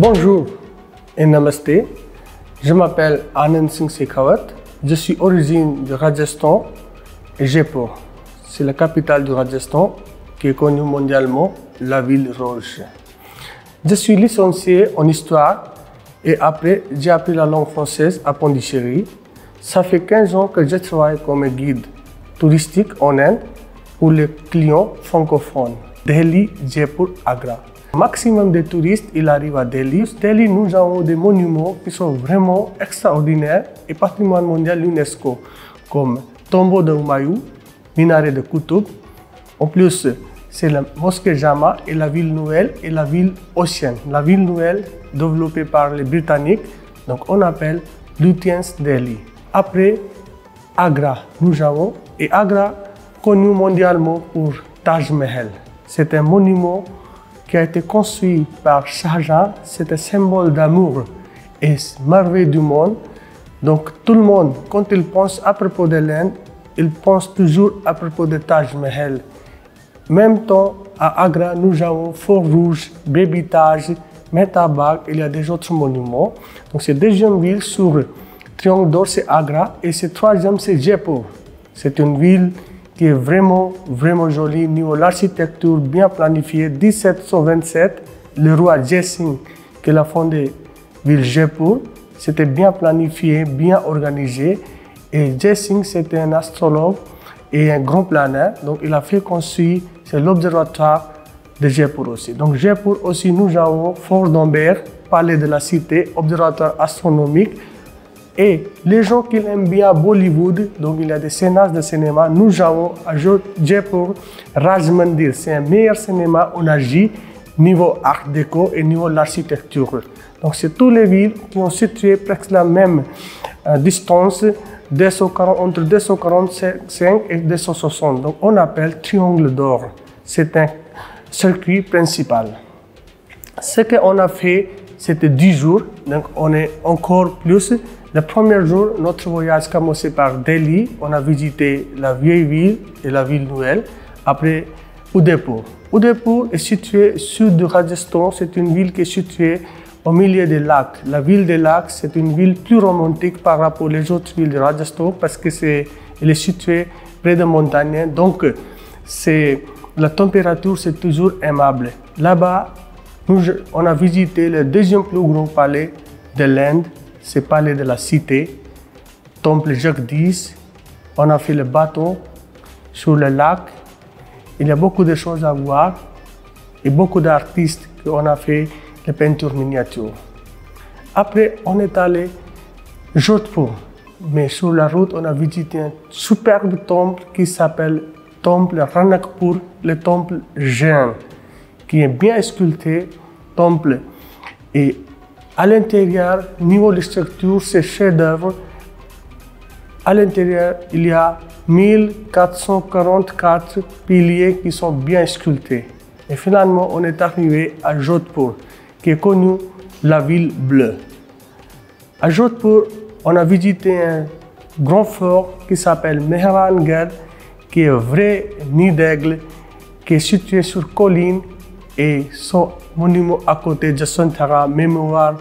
Bonjour et namasté, je m'appelle Anand Singh Shekhawat, je suis originaire du Rajasthan et Jaipur. C'est la capitale du Rajasthan qui est connue mondialement, la ville rouge. Je suis licencié en histoire et après j'ai appris la langue française à Pondichéry. Ça fait 15 ans que je travaille comme guide touristique en Inde pour les clients francophones. Delhi, Jaipur, Agra. Maximum de touristes, ils arrivent à Delhi. Delhi, nous avons des monuments qui sont vraiment extraordinaires et patrimoine mondial UNESCO, comme Tombeau de Humayun, Minaret de Qutb. En plus, c'est la mosquée Jama et la ville nouvelle et la ville Ocean. La ville nouvelle développée par les Britanniques, donc on appelle Lutyens Delhi. Après, Agra, nous avons, et Agra, connu mondialement pour Taj Mahal. C'est un monument qui a été construit par Shah Jahan, c'est un symbole d'amour et merveille du monde. Donc tout le monde, quand il pense à propos de l'Inde, il pense toujours à propos de Taj Mahal. Même temps, à Agra, nous avons Fort Rouge, Baby Taj, Metabag, il y a des autres monuments. Donc c'est deuxième ville sur le Triangle d'Or, c'est Agra, et c'est troisième, c'est Jaipur. C'est une ville qui est vraiment jolie, niveau l'architecture bien planifiée. 1727, le roi Jai Singh qui a fondé ville Jaipur, c'était bien planifié, bien organisé. Et Jai Singh, c'était un astrologue et un grand planeur, donc il a fait construire, c'est l'observatoire de Jaipur aussi. Donc Jaipur aussi, nous avons Fort d'Ambert, palais de la cité, observatoire astronomique. Et les gens qui aiment bien Bollywood, donc il y a des scénares de cinéma, nous avons à Jaipur Raj Mandir, c'est un meilleur cinéma en Asie, niveau art déco et niveau de l'architecture. Donc c'est toutes les villes qui ont situé presque la même distance, entre 245 et 260. Donc on appelle Triangle d'Or. C'est un circuit principal. Ce qu'on a fait, c'était 10 jours, donc on est encore plus. Le premier jour, notre voyage commençait par Delhi. On a visité la vieille ville et la ville nouvelle. Après, Udaipur. Udaipur est située au sud du Rajasthan. C'est une ville qui est située au milieu des lacs. La ville des lacs, c'est une ville plus romantique par rapport aux autres villes du Rajasthan parce qu'elle est située près des montagnes. Donc, la température, c'est toujours aimable. Là-bas, on a visité le deuxième plus grand palais de l'Inde. C'est le palais de la cité, temple Jagdish. On a fait le bateau sur le lac. Il y a beaucoup de choses à voir et beaucoup d'artistes qui ont fait les peintures miniatures. Après, on est allé à Jodhpur. Mais sur la route, on a visité un superbe temple qui s'appelle temple Ranakpur, le temple Jain, qui est bien sculpté, temple. Et à l'intérieur, niveau de structure, c'est chef-d'œuvre. À l'intérieur, il y a 1444 piliers qui sont bien sculptés. Et finalement, on est arrivé à Jodhpur, qui est connue la ville bleue. À Jodhpur, on a visité un grand fort qui s'appelle Mehrangarh, qui est un vrai nid d'aigle, qui est situé sur colline et son monument à côté de Jaswantara, mémorial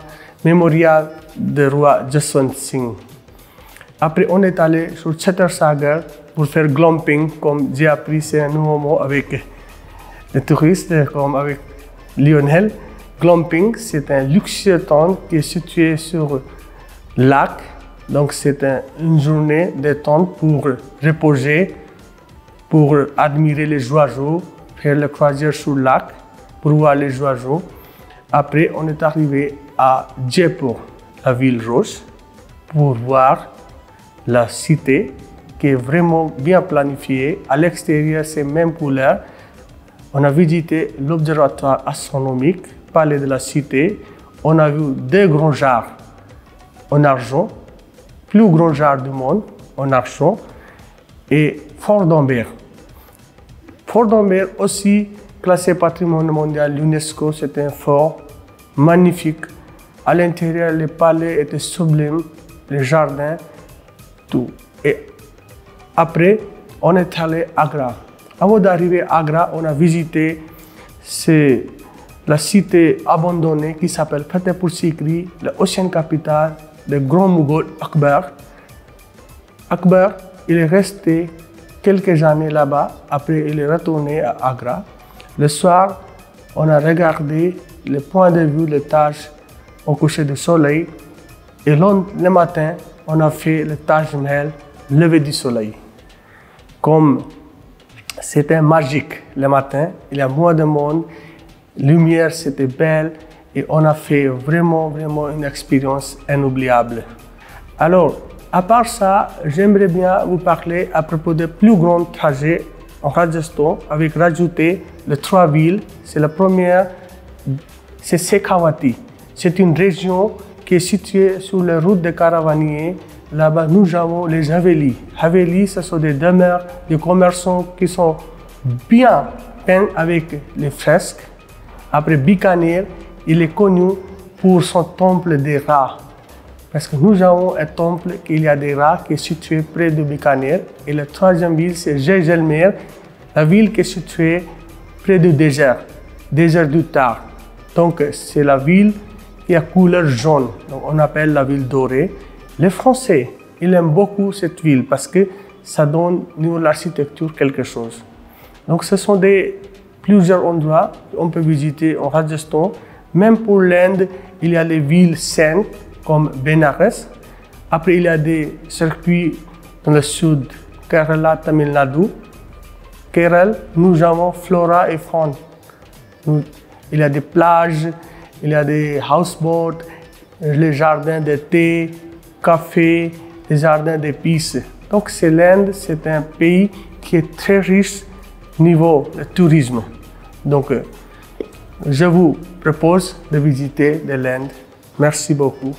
du roi Jaswant Singh. Après, on est allé sur Chhatar pour faire glamping, comme j'ai appris, c'est un nouveau mot avec les touristes, comme avec Lionel. Glamping, c'est un luxueux tente qui est situé sur le lac. Donc, c'est une journée de tente pour reposer, pour admirer les oiseaux, faire la croisière sur le lac, pour voir les oiseaux. Après, on est arrivé à Jaipur, la ville rouge, pour voir la cité qui est vraiment bien planifiée. À l'extérieur, c'est même couleur. On a visité l'observatoire astronomique, palais de la cité. On a vu deux grands jars en argent, plus grand jar du monde en argent, et Fort d'Ambert. Fort d'Ambert aussi classé patrimoine mondial UNESCO, c'est un fort magnifique. À l'intérieur, les palais étaient sublimes, les jardins, tout. Et après, on est allé à Agra. Avant d'arriver à Agra, on a visité la cité abandonnée qui s'appelle Fatehpur Sikri, l'ancienne capitale du grand Moghol Akbar. Akbar, il est resté quelques années là-bas, après il est retourné à Agra. Le soir, on a regardé le point de vue des Taj au coucher du soleil et le matin, on a fait le Taj Mahal, lever du soleil. Comme c'était magique le matin, il y a moins de monde, lumière c'était belle et on a fait vraiment une expérience inoubliable. Alors, à part ça, j'aimerais bien vous parler à propos des plus grands trajets en Rajasthan avec rajouter les 3 villes. C'est la première, c'est Shekhawati. C'est une région qui est située sur les routes des caravaniers. Là-bas, nous avons les Havelis. Havelis, ce sont des demeures de commerçants qui sont bien peints avec les fresques. Après Bikaner, il est connu pour son temple des rats. Parce que nous avons un temple, il y a des rats qui est situé près de Bikaner. Et la 3e ville, c'est Jaisalmer, la ville qui est située près du désert du Thar. Donc, c'est la ville qui a couleur jaune. Donc, on appelle la ville dorée. Les Français, ils aiment beaucoup cette ville parce que ça donne au niveau de l'architecture quelque chose. Donc, ce sont plusieurs endroits qu'on peut visiter en Rajasthan. Même pour l'Inde, il y a les villes saintes comme Benares. Après, il y a des circuits dans le sud, Kerala, Tamil Nadu. Kerala, nous avons flora et faune. Il y a des plages, il y a des houseboats, les jardins de thé, café, les jardins d'épices. Donc, l'Inde, c'est un pays qui est très riche au niveau du tourisme. Donc, je vous propose de visiter l'Inde. Merci beaucoup.